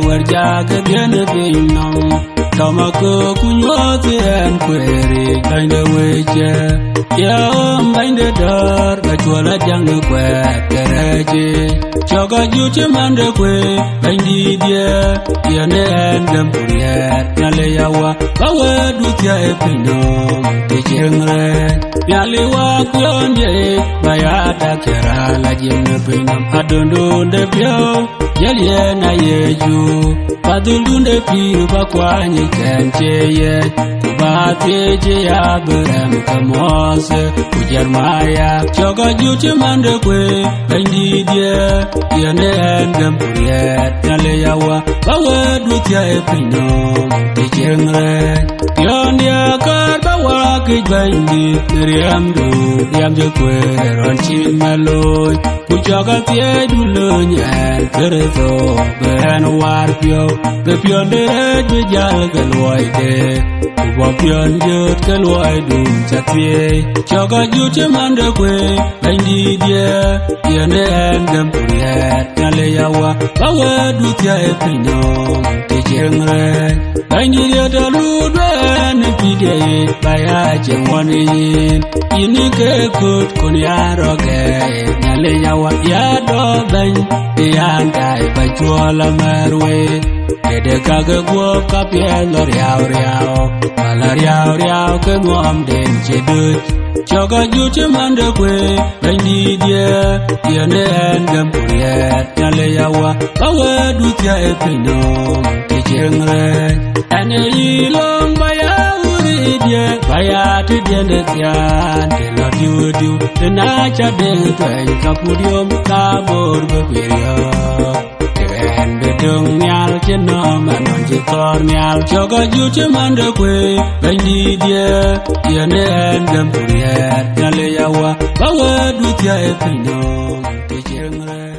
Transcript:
warjaga diana pinam Tamako kunyotian kweri kainda weje Ya bainde dar Kachuala jang kwet kereje Choga juche mande kwe Baindi dia Diane endam kuriet Nyale yawa Bawe dutia epinam Tijengre Nyale wakuyon ye Bayata kera lajim nepinam Adondonde pyo Yelie na yeju Padulunde piru bakwanyi kencheye Kubateje ya berem kamose Ujar maya Choga juche mande kwe Baindi dia Diane endam kuriet Nyale yawa Bawe dutia epinam Tijengre Yon dia kar bawa kijbaindi Miriam du Diam je kwe Ronchin maloy Kuchoga tie dulu nyen Kerezo Behen war pyo Bepion deret bejal keluai de Kubo pion jut keluai dum chatie Choga jute mande kwe Baindi dia Yene endem puriet Nyale yawa Bawe dutia epinyom Tijengre Baindi dia taludwe Nepide Baya jengwani Ini kekut kunyaroge Nyale yawa Yado bany Yandai bajuala merwe Dede kage gwo kapye loriao riao Kala riao ke muam den jedut Choga juche mande kwe Baindi dia Yene endem puriet Nyale yawa Bawe dutia epinom Tijengre Ene ilong baya uri dia Baya te diende tian Tela diu Tena cadeng tueng kapudium Kabur bepirio Keren bedung nyal Ceno manon jikor nyal Choga juche mande kwe Baindi dia Yene endem puriet Nyale yawa Bawe dutia epinom Tijengre